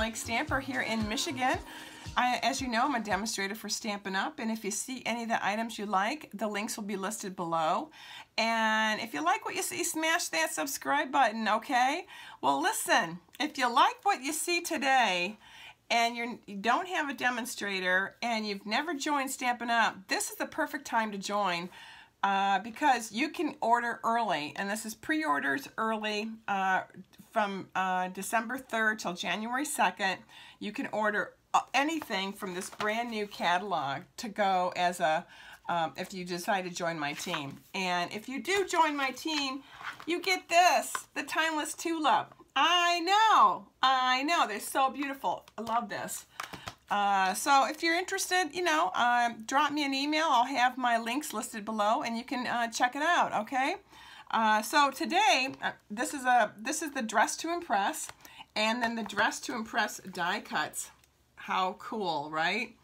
Mike Stamper here in Michigan. As you know, I'm a demonstrator for Stampin' Up! And if you see any of the items you like, the links will be listed below. And if you like what you see, smash that subscribe button, okay? Well, listen, if you like what you see today, and you don't have a demonstrator, and you've never joined Stampin' Up!, this is the perfect time to join. Because you can order early, and this is pre-orders early from December 3rd till January 2nd. You can order anything from this brand new catalog to go as a, if you decide to join my team. And if you do join my team, you get this, the Timeless Tulip. I know, they're so beautiful. I love this. So if you're interested, you know, drop me an email. I'll have my links listed below, and you can check it out. Okay. So today, this is the Dress to Impress, and then the Dress to Impress die cuts. How cool, right?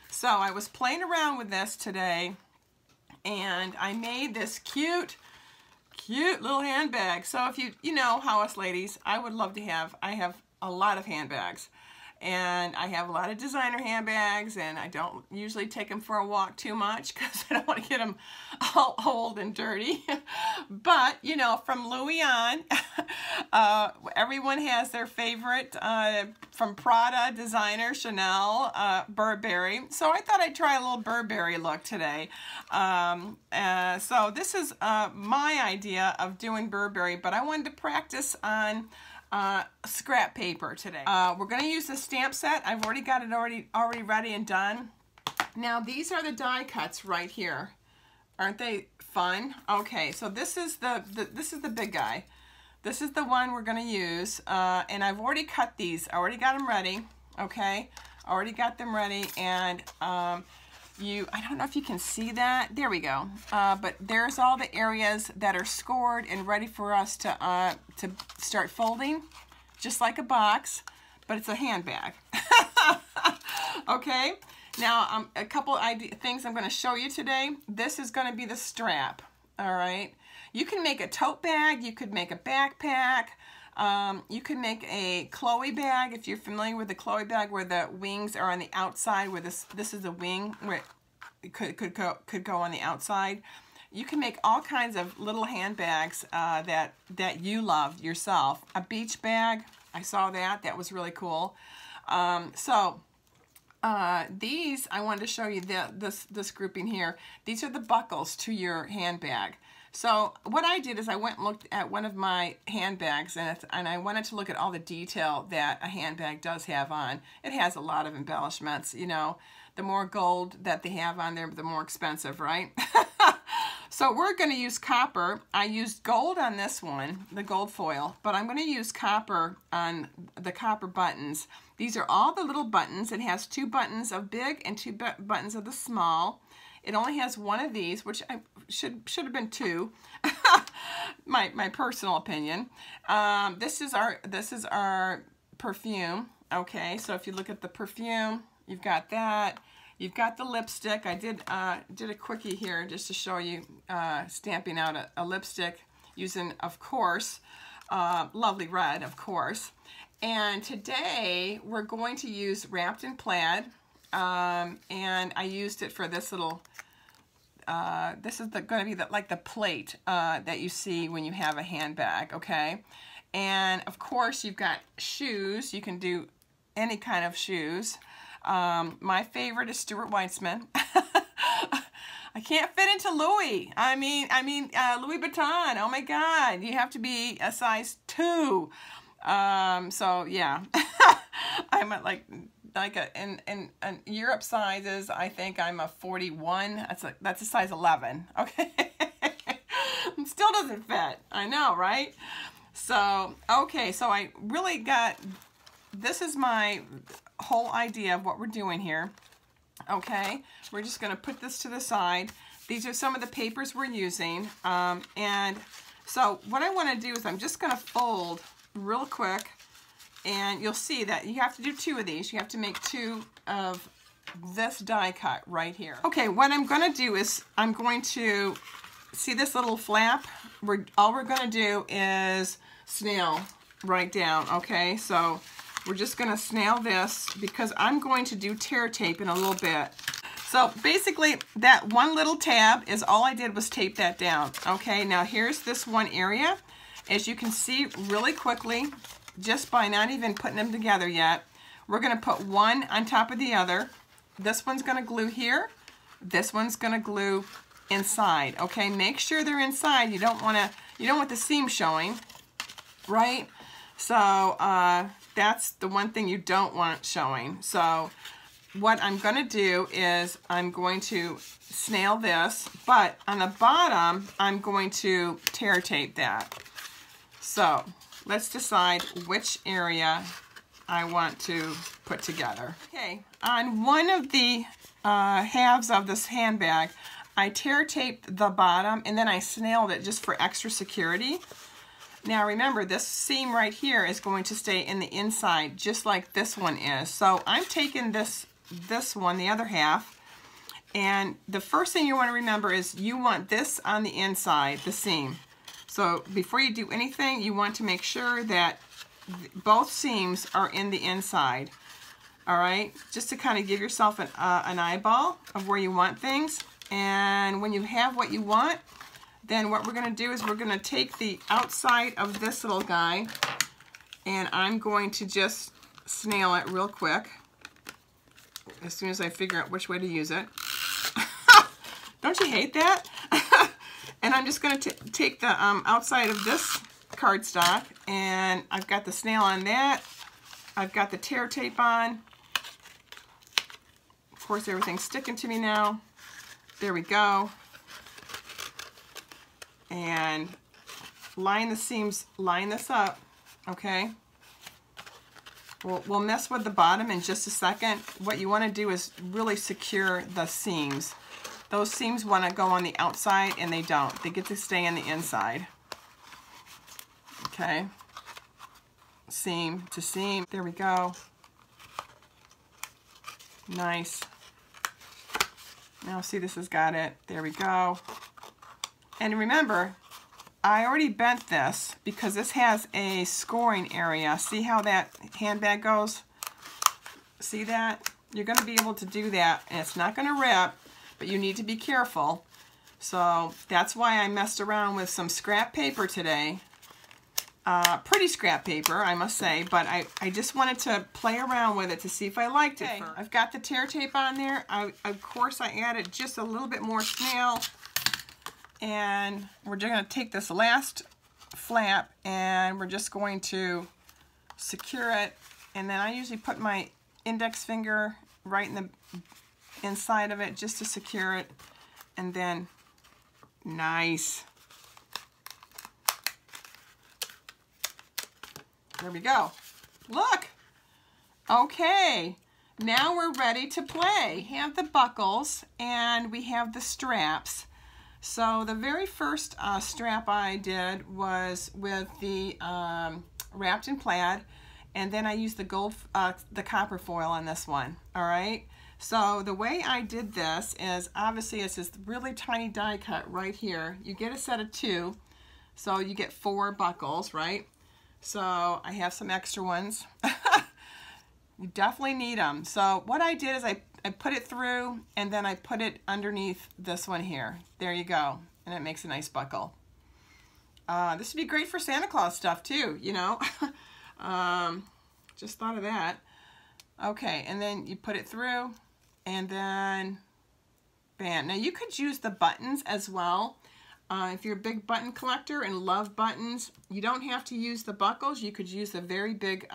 So I was playing around with this today, and I made this cute little handbag. So if you know how us ladies, I would love to have. I have a lot of handbags. And I have a lot of designer handbags, and I don't usually take them for a walk too much because I don't want to get them all old and dirty. But, you know, from Louis on, everyone has their favorite, from Prada, designer, Chanel, Burberry. So I thought I'd try a little Burberry look today. So this is my idea of doing Burberry, but I wanted to practice on scrap paper today. We're going to use the stamp set. I've already got it already ready and done. Now these are the die cuts right here. Aren't they fun? Okay, so this is the big guy. This is the one we're going to use, and I've already cut these. I already got them ready. Okay, already got them ready, and I don't know if you can see that. There we go. But there's all the areas that are scored and ready for us to start folding, just like a box, but it's a handbag. Okay. Now, a couple things I'm going to show you today. This is going to be the strap. All right. You can make a tote bag. You could make a backpack. You can make a Chloe bag, if you're familiar with the Chloe bag, where the wings are on the outside, where this is a wing where it could go on the outside. You can make all kinds of little handbags that you love yourself. A beach bag, I saw that was really cool. These, I wanted to show you this grouping here. These are the buckles to your handbag. So what I did is I went and looked at one of my handbags, and I wanted to look at all the detail that a handbag does have on. It has a lot of embellishments, you know. The more gold that they have on there, the more expensive, right? So we're going to use copper. I used gold on this one, the gold foil, but I'm going to use copper on the copper buttons. These are all the little buttons. It has 2 buttons of big and 2 buttons of the small. It only has one of these, which I should have been 2. my personal opinion. This is our perfume. Okay, so if you look at the perfume, you've got that. You've got the lipstick. I did a quickie here just to show you stamping out a lipstick using, of course, Lovely Red, of course. And today we're going to use Wrapped in Plaid. And I used it for this little, this is going to be like the plate that you see when you have a handbag, okay? And of course you've got shoes. You can do any kind of shoes. My favorite is Stuart Weitzman. I can't fit into Louis. I mean Louis Vuitton. Oh my God, you have to be a size 2. So yeah, I'm at like in Europe sizes, I think I'm a 41. That's a size 11. Okay. It still doesn't fit. I know, right? So, okay, so I really got, this is my whole idea of what we're doing here. Okay, we're just going to put this to the side. These are some of the papers we're using. And so what I want to do is I'm just going to fold real quick. And you'll see that you have to do 2 of these. You have to make 2 of this die cut right here. Okay, what I'm going to do is I'm going to see this little flap. All we're going to do is snail right down. Okay, so we're just going to snail this because I'm going to do tear tape in a little bit. So basically that one little tab is all I did was tape that down. Okay, now here's this one area. As you can see really quickly, just by not even putting them together yet, we're going to put one on top of the other. This one's going to glue here. This one's going to glue inside. Okay, make sure they're inside. You don't want the seam showing, right? So that's the one thing you don't want showing. So what I'm going to do is I'm going to snail this, but on the bottom I'm going to tear tape that. So let's decide which area I want to put together. Okay, on one of the halves of this handbag, I tear taped the bottom and then I snailed it just for extra security. Now remember, this seam right here is going to stay in the inside just like this one is. So I'm taking this one, the other half, and the first thing you want to remember is you want this on the inside, the seam. So before you do anything, you want to make sure that both seams are in the inside. All right, just to kind of give yourself an eyeball of where you want things. And when you have what you want, then what we're going to do is we're going to take the outside of this little guy and I'm going to just snail it real quick as soon as I figure out which way to use it. Don't you hate that? And I'm just going to take the outside of this cardstock, and I've got the snail on that. I've got the tear tape on. Of course, everything's sticking to me now. There we go. And line the seams, line this up, okay? We'll mess with the bottom in just a second. What you want to do is really secure the seams. Those seams want to go on the outside and they don't. They get to stay on the inside. Okay. Seam to seam. There we go. Nice. Now see, this has got it. There we go. And remember, I already bent this because this has a scoring area. See how that handbag goes? See that? You're going to be able to do that, and it's not going to rip, but you need to be careful. So that's why I messed around with some scrap paper today. Pretty scrap paper, I must say, but I just wanted to play around with it to see if I liked it. Okay. I've got the tear tape on there. Of course, I added just a little bit more snail. And we're just going to take this last flap and we're just going to secure it. And then I usually put my index finger right in the inside of it just to secure it. And then, nice. There we go. Look. Okay. Now we're ready to play. We have the buckles and we have the straps. So the very first strap I did was with the wrapped in plaid, and then I used the copper foil on this one. All right. So the way I did this is obviously it's this really tiny die cut right here. You get a set of 2, so you get 4 buckles, right? So I have some extra ones. You definitely need them. So what I did is I put it through and then I put it underneath this one here. There you go. And it makes a nice buckle. This would be great for Santa Claus stuff too, you know. Just thought of that. Okay, and then you put it through and then bam. Now you could use the buttons as well. If you're a big button collector and love buttons, you don't have to use the buckles. You could use the very big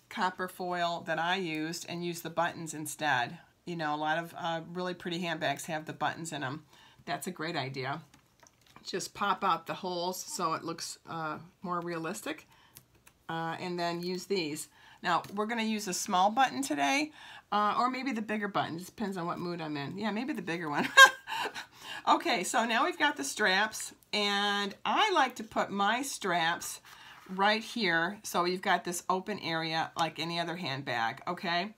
copper foil that I used and use the buttons instead. You know, a lot of really pretty handbags have the buttons in them. That's a great idea. Just pop out the holes so it looks more realistic, and then use these. Now we're going to use a small button today, or maybe the bigger button. It depends on what mood I'm in. Yeah, maybe the bigger one. Okay, so now we've got the straps, and I like to put my straps right here, so you've got this open area like any other handbag, okay?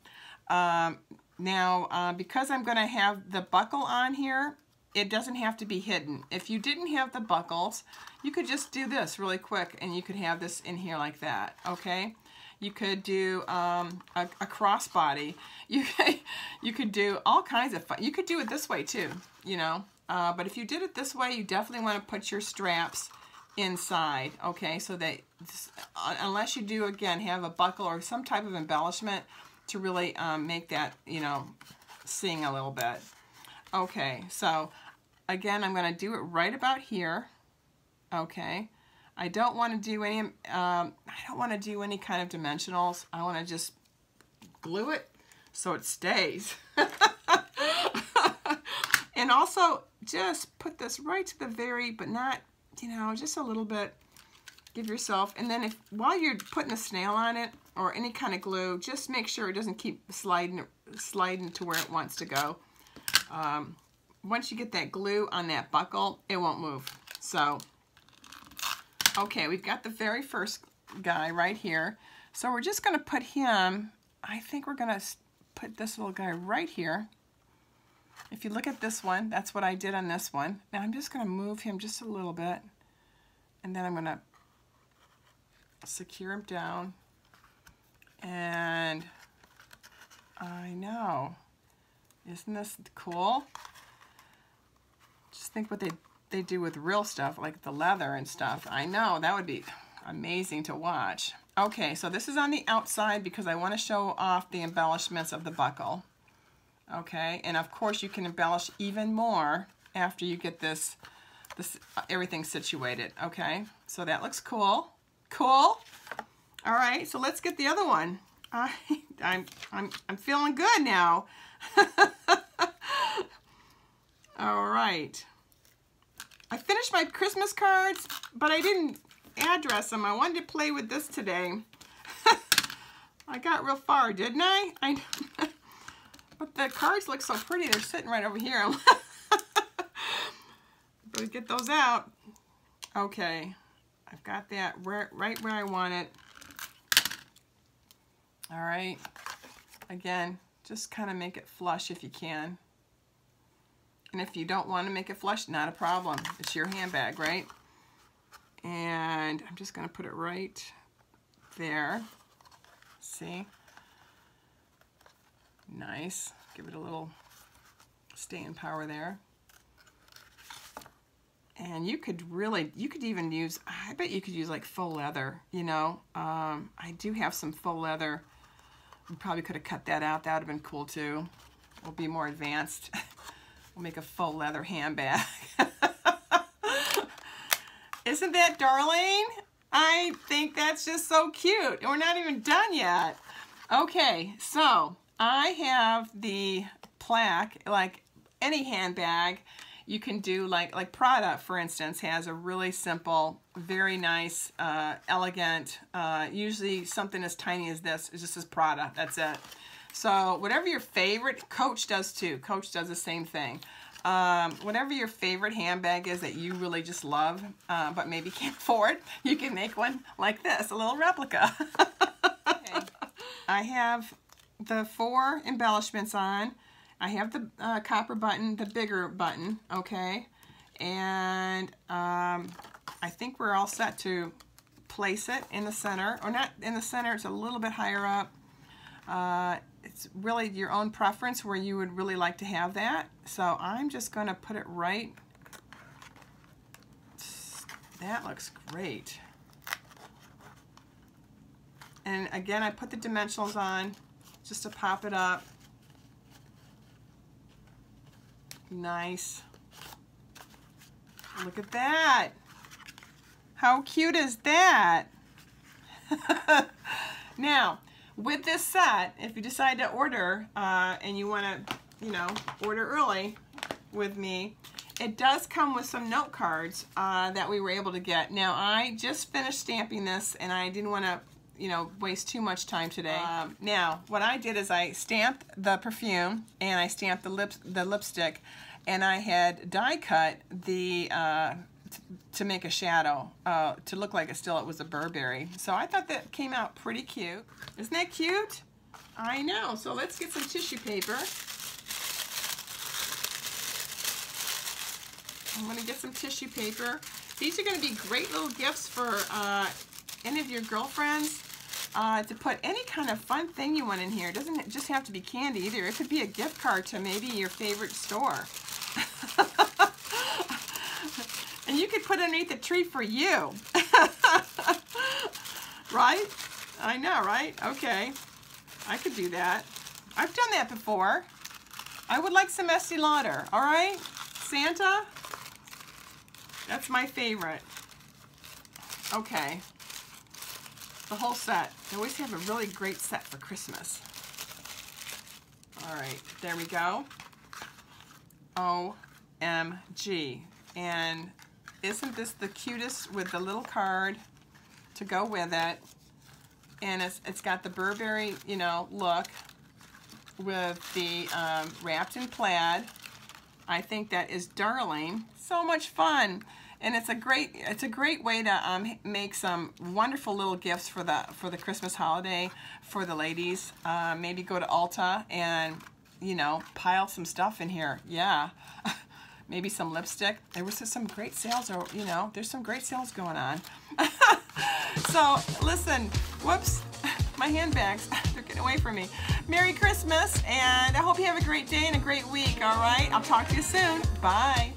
Now, because I'm going to have the buckle on here, it doesn't have to be hidden. If you didn't have the buckles, you could just do this really quick, and you could have this in here like that, okay? You could do a crossbody. You could do all kinds of fun. You could do it this way too, you know. But if you did it this way, you definitely want to put your straps inside, okay? So that, unless you do, again, have a buckle or some type of embellishment to really make that, you know, sing a little bit. Okay, so again, I'm going to do it right about here, okay? I don't want to do any, kind of dimensionals. I want to just glue it so it stays. And also, just put this right to the very, but not, you know, just a little bit. Give yourself, and then while you're putting the snail on it, or any kind of glue, just make sure it doesn't keep sliding to where it wants to go. Once you get that glue on that buckle, it won't move. So, okay, we've got the very first guy right here. So we're just going to put him, I think we're going to put this little guy right here. If you look at this one, that's what I did on this one. Now I'm just going to move him just a little bit, and then I'm going to secure him down. And I know, isn't this cool? Just think what they do with real stuff, like the leather and stuff. I know, that would be amazing to watch. Okay, so this is on the outside because I want to show off the embellishments of the buckle. Okay, and of course you can embellish even more after you get this everything situated. Okay, so that looks cool. Cool. All right, so let's get the other one. I'm feeling good now. All right. I finished my Christmas cards, but I didn't address them. I wanted to play with this today. I got real far, didn't I? But the cards look so pretty. They're sitting right over here. Better get those out. Okay. I've got that right where I want it. All right. Again, just kind of make it flush if you can. And if you don't want to make it flush, not a problem. It's your handbag, right? And I'm just going to put it right there. See? Nice. Give it a little staying power there. And you could even use, I bet you could use like faux leather, you know. I do have some faux leather. We probably could have cut that out. That would have been cool too. We'll be more advanced. We'll make a faux leather handbag. Isn't that darling? I think that's just so cute. We're not even done yet. Okay, so I have the plaque, like any handbag. You can do like Prada, for instance, has a really simple, very nice, elegant, usually something as tiny as this. It just says Prada, that's it. So whatever your favorite, Coach does too. Coach does the same thing. Whatever your favorite handbag is that you really just love, but maybe can't afford, you can make one like this, a little replica. Okay. I have the 4 embellishments on. I have the copper button, the bigger button, okay? And I think we're all set to place it in the center, or not in the center, it's a little bit higher up. It's really your own preference where you would really like to have that. So I'm just going to put it right. That looks great. And again, I put the dimensionals on just to pop it up. Nice. Look at that. How cute is that? Now, with this set, if you decide to order and you want to, you know, order early with me, it does come with some note cards that we were able to get. Now, I just finished stamping this and I didn't want to, you know, waste too much time today. Now, what I did is I stamped the perfume and I stamped the lipstick, and I had die cut the to make a shadow to look like it was a Burberry. So I thought that came out pretty cute. Isn't that cute? I know. So let's get some tissue paper. I'm going to get some tissue paper. These are going to be great little gifts for any of your girlfriends. to put any kind of fun thing you want in here. It doesn't just have to be candy either. It could be a gift card to maybe your favorite store. And you could put underneath the tree for you. Right? I know, right? Okay. I could do that. I've done that before. I would like some Estee Lauder, all right? Santa? That's my favorite. Okay. The whole set. They always have a really great set for Christmas. All right, there we go. OMG. And isn't this the cutest with the little card to go with it? And it's got the Burberry, you know, look with the wrapped in plaid. I think that is darling. So much fun. And it's a great way to make some wonderful little gifts for the Christmas holiday for the ladies. Maybe go to Ulta and, you know, pile some stuff in here. Yeah. Maybe some lipstick. There was some great sales, or you know, there's some great sales going on. So listen, whoops, my handbags, they're getting away from me. Merry Christmas, and I hope you have a great day and a great week, all right? I'll talk to you soon. Bye.